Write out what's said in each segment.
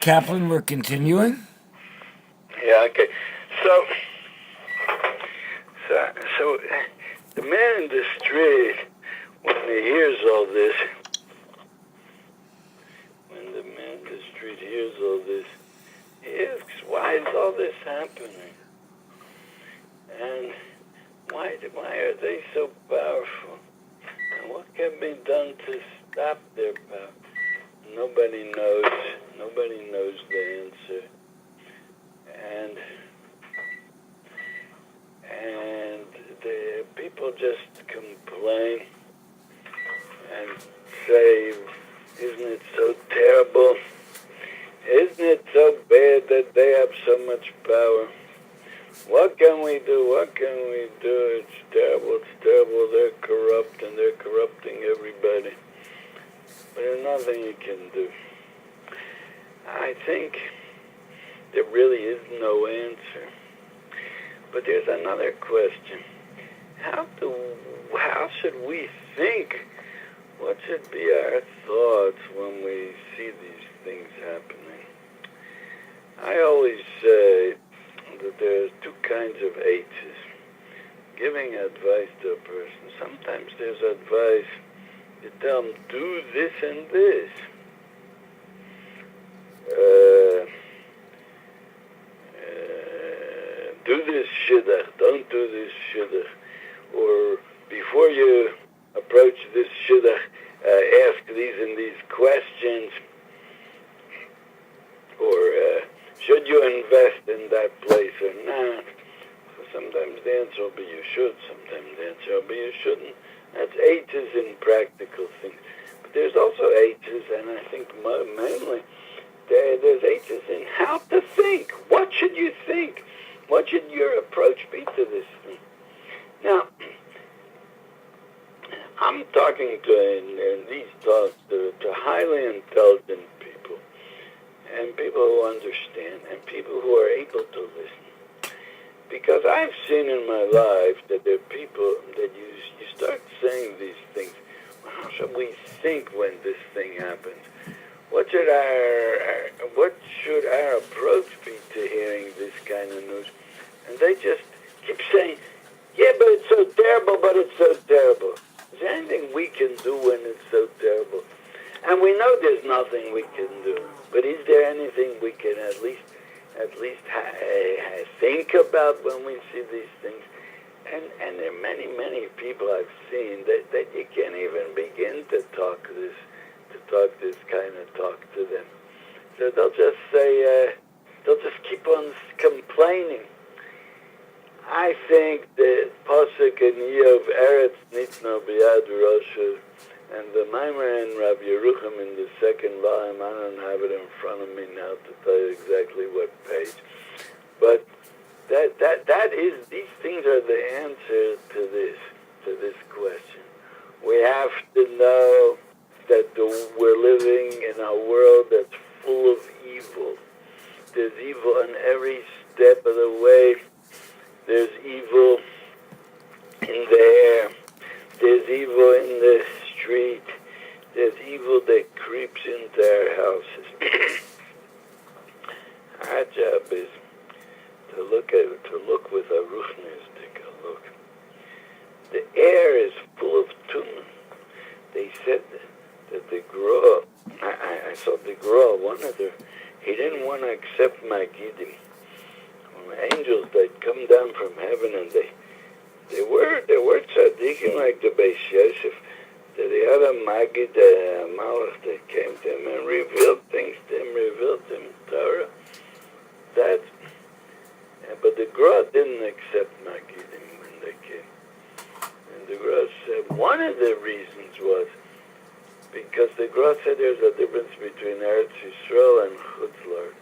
Kaplan, we're continuing. Yeah, okay. So the man in the street, when he hears all this, he asks, why is all this happening? And why are they so powerful? And what can be done to stop their power? Nobody knows. Nobody knows the answer. And the people just complain and say, isn't it so terrible? Isn't it so bad that they have so much power? What can we do? What can we do? It's terrible. It's terrible. They're corrupt and they're corrupting everybody. But there's nothing you can do. I think there really is no answer. But there's another question. How should we think? What should be our thoughts when we see these things happening? I always say that there's two kinds of H's. Giving advice to a person. Sometimes there's advice. You tell them, do this and this. Do this shidduch, don't do this shidduch. Or before you approach this shidduch, ask these and these questions. Or should you invest in that place or not? So sometimes the answer will be you should, sometimes the answer will be you shouldn't. That's H's in practical things. But there's also H's, and I think mainly there's H's in how to think. What should you think? What should your approach be to this thing? Now, I'm talking in these talks to highly intelligent people, and people who understand, and people who are able to listen. Because I've seen in my life that there are people that you start saying these things. Well, how should we think when this thing happens? What should our approach be to hearing this kind of news? And they just keep saying, yeah, but it's so terrible, but it's so terrible. Is there anything we can do when it's so terrible? And we know there's nothing we can do. But is there anything we can at least think about when we see these things? And there are many, many people I've seen that you can't even begin to talk this kind of talk to them. So they'll just say, they'll just keep on complaining. I think the Pasuk in Yov Eretz Nitno B'Yad Rosha and the Maimer and Rabbi Yerechum in the second volume, I don't have it in front of me now to tell you exactly what page, but these things are the answer to this question. We have to know that we're living in a world that's full of evil. There's evil on every step of the way. There's evil in the air. There's evil in the street. There's evil that creeps into our houses. Our job is to look with a ruchnistic look. The air is full of tumen. They said that the Gra, I saw the Gra, he didn't want to accept Magidim. Angels that come down from heaven, and they were tzaddikim like the Beis Yosef, that he had a Magid, a Malach that came to him and revealed things to him, revealed to him Torah. But the Gra didn't accept Magidim when they came. And the Gra said one of the reasons was because the Gra said there's a difference between Eretz Yisrael and Chutz La'aretz.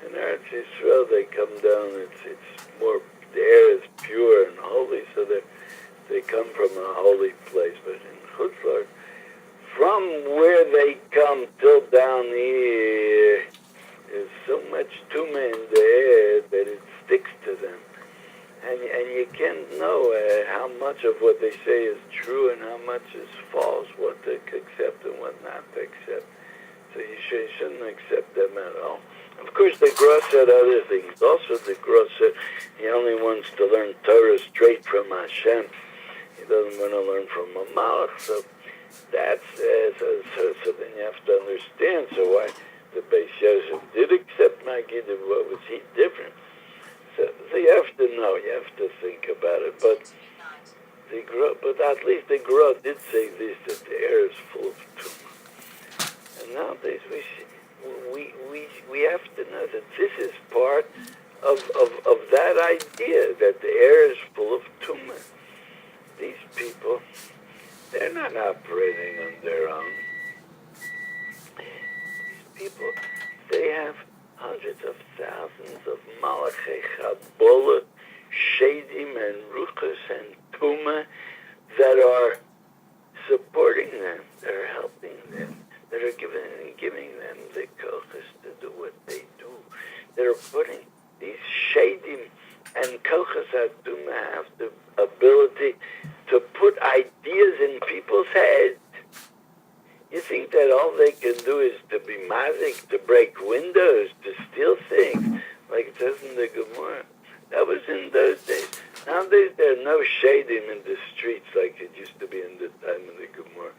In Eretz Yisrael, they come down, it's more, the air is pure and holy, so they come from a holy place. But in Chutz La'aretz, from where they come till down here, there's so much tumah in the air that it sticks to them. And you can't know how much of what they say is true and how much is false, what to accept and what not to accept. So you shouldn't accept them at all. course, the Gra said other things. Also, the Gra said he only wants to learn Torah straight from Hashem. He doesn't want to learn from a Malach. So that's so then you have to understand. So why the Beis Yosef did accept Magid? What was he different? So you have to know. You have to think about it. But at least the Gra did say this, that the air is full of tumah. And nowadays we have to know that this is part of that idea that the air is full of tumah. These people, they're not operating on their own. These people, they have hundreds of thousands of malachei Kabbalah, shadim and ruchas and tumah that are supporting them, that are helping them, that are giving them the kochas to do what they do. That are putting these shadim and kochas tumah have the ability to put ideas in people's heads. You think that all they can do is to be mazik, to break windows, to steal things, like it says in the Gemara. That was in those days. Nowadays there are no shadim in the streets like it used to be in the time of the Gemara.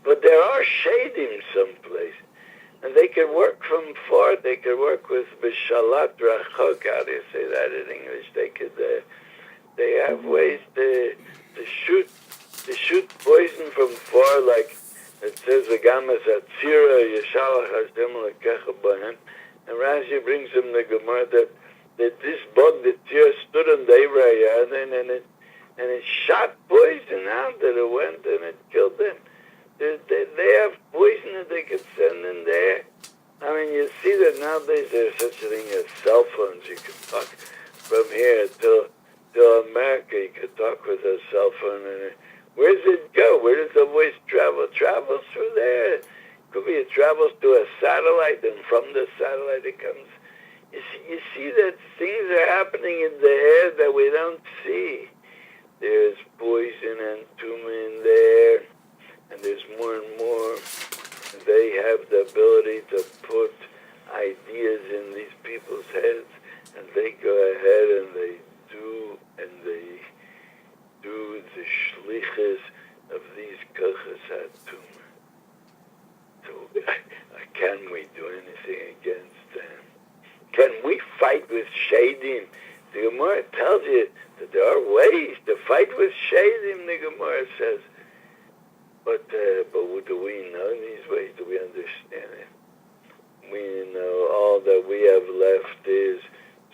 But there are shadim someplace. And they can work from far. They can work with bishalat rachok. How do you say that in English? They could. They have ways to shoot poison from far, like it says v'gamas atzira yeshalach Hashem lekecha b'hem. And Rashi brings him the Gemara that this bug, the tzira, stood on the Evrayad and it shot poison out that it went and it killed them. They have poison that they could send in there. I mean, you see that nowadays there's such a thing as cell phones. You can talk from here till America. You can talk with a cell phone. And where does it go? Where does the voice travel? It travels through there. Could be it travels to a satellite, and from the satellite it comes. You see that things are happening in the air that we don't see. There's poison and tumor in there. And there's more and more. They have the ability to put ideas in these people's heads, and they go ahead and they do the shlichus of these kochas hatumah. So, can we do anything against them? Can we fight with shadim? The Gemara tells you that there are ways to fight with shadim. The Gemara says. But do we know these ways? Do we understand it? We know all that we have left is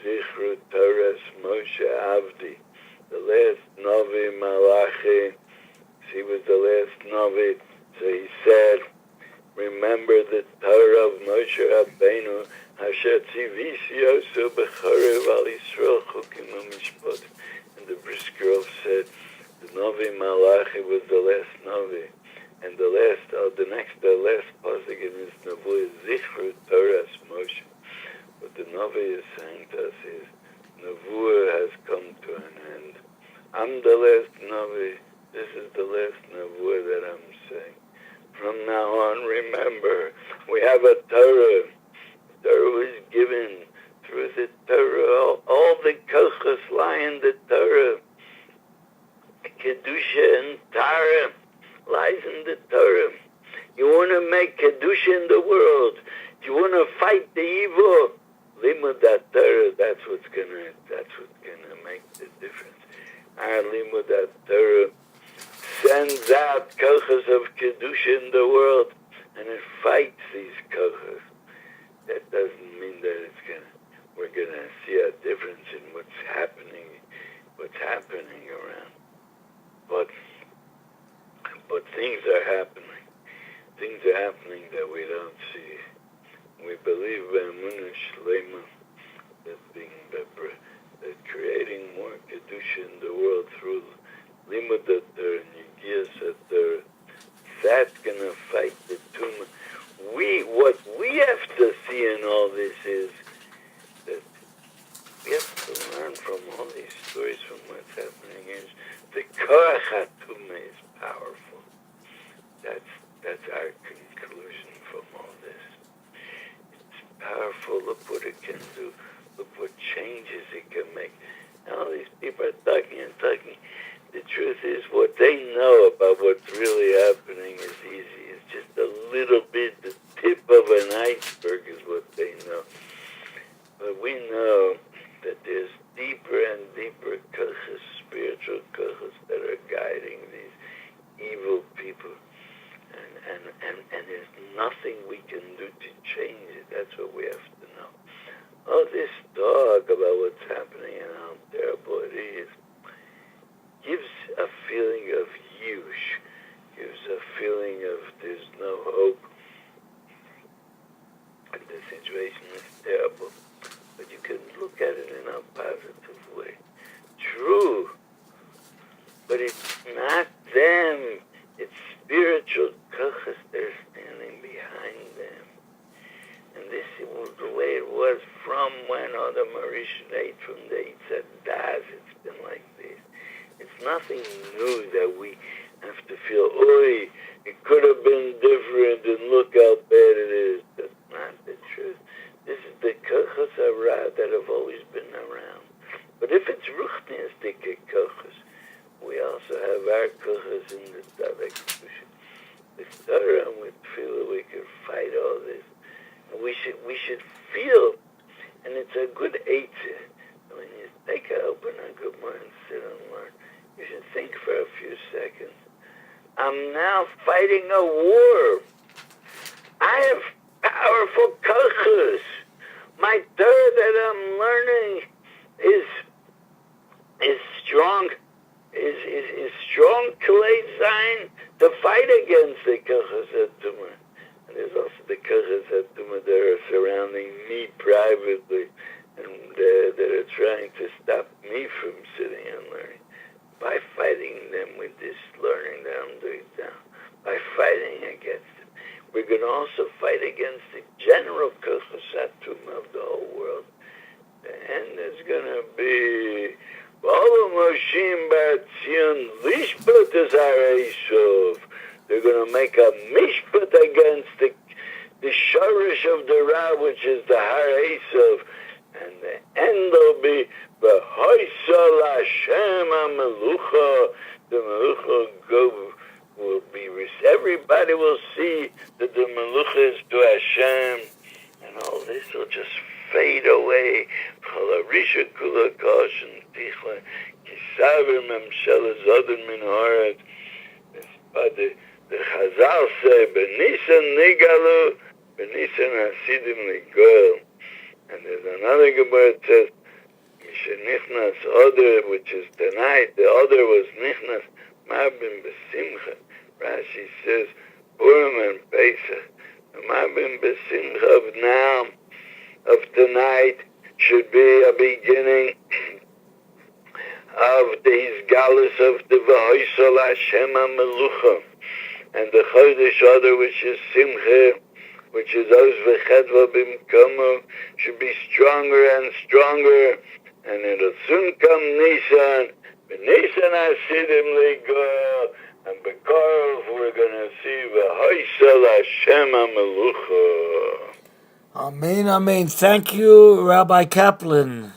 Zichru Torah Moshe Avdi, the last Navi Malachi. He was the last Navi, so he said, remember the Torah of Moshe Rabbeinu, Asher Tzivisi Yosu B'charev Al Yisrael Chukim u'Mishpat. And the brisker said, the Navi Malachi was the last Navi. And the last pasuk in this Navu is Zichru Torah Moshe. What the Navi is saying to us is, Navu has come to an end. I'm the last Navi. This is the last Navu that I'm saying. From now on, remember, we have a Torah. Torah was given through the Torah. All the kochos lie in the Torah. Kedusha and Tara lies in the Torah. You want to make Kedusha in the world. You want to fight the evil. Limud that Torah, that's what's gonna make the difference. Our limud that Torah sends out kochos of Kedusha in the world, and it fights these kochos. That doesn't mean that we're gonna see a difference in what's happening around. But things are happening. Things are happening that we don't see. We believe b'emunah shlema that creating more kedusha in the world through limud Torah and yigiyas Torah, that's gonna fight the tumah. What we have to see in all this is that we have to learn from all these stories, from what's happening is the koach hatumah is powerful. That's our conclusion from all this. It's powerful. Look what it can do. Look what changes it can make. And all these people are talking and talking. The truth is, what they know about what's really happening is easy. It's just a little bit, the tip of an iceberg is what they know. But we know that there's deeper and deeper kochos, spiritual kochos, that are guiding these evil people. And there's nothing we can do to change it. That's what we have to know. All this talk about what's happening and how terrible it is gives a feeling of yush, gives a feeling of there's no hope, and the situation is terrible. But you can look at it in a positive way. True, but it's not them. It's spiritual kochos. They're standing behind them. And this is the way it was from when Adam Harishon ate from the Eitz Hadas. It's been like this. It's nothing new that we have to feel, oi, it could have been different, and look how bad it is. That's not the truth. This is the kochos hara that have always been around. But if it's ruchnistic kochos, we also have our kochos in the Tzaddik Kedusha. With Torah and with Tefillah, we can fight all this. And we should feel, and it's a good eitzah. When you take a open a good mind and sit and learn, you should think for a few seconds. I'm now fighting a war. I have powerful kochos. My Torah that I'm learning is strong. Is strong Kalei Zayin to fight against the kochos hatumah. And there's also the kochos hatumah that are surrounding me privately, and that are trying to stop me from sitting and learning. By fighting them with this learning that I'm doing now, by fighting against them, we're going to also fight against the general kochos hatumah of the whole world. And there's going to be they're going to make a mishpat against the shorish of the Ra, which is the Har Esav, and the end will be V'hoisal Hashem HaMelucha. The Melucha will be, everybody will see that the Melucha is to Hashem, and all this will just fade away. Chalarisha kula koshin tichla kisaver memshelas odin min haaretz. But the Chazal say, B'nisan nigalu, B'nisan hasidim ligoel. And there's another Gemara that says, Mishenichnas Oder, which is tonight, the Oder was Nichnas Mabim B'simcha. Rashi says, Purim and Pesach. The Mabim B'simcha of now, of tonight, should be a beginning of the Hisgalus of the V'hoisal Hashem HaMelucha, and the Chodesh Adar, which is Simcha, which is Oz V'chedva B'mkomo, should be stronger and stronger, and it'll soon come Nisan. B'Nisan Hasidim Ligoel, and B'Karov we're going to see V'hoisal Hashem HaMelucha. Amen, amen. Thank you, Rabbi Kaplan.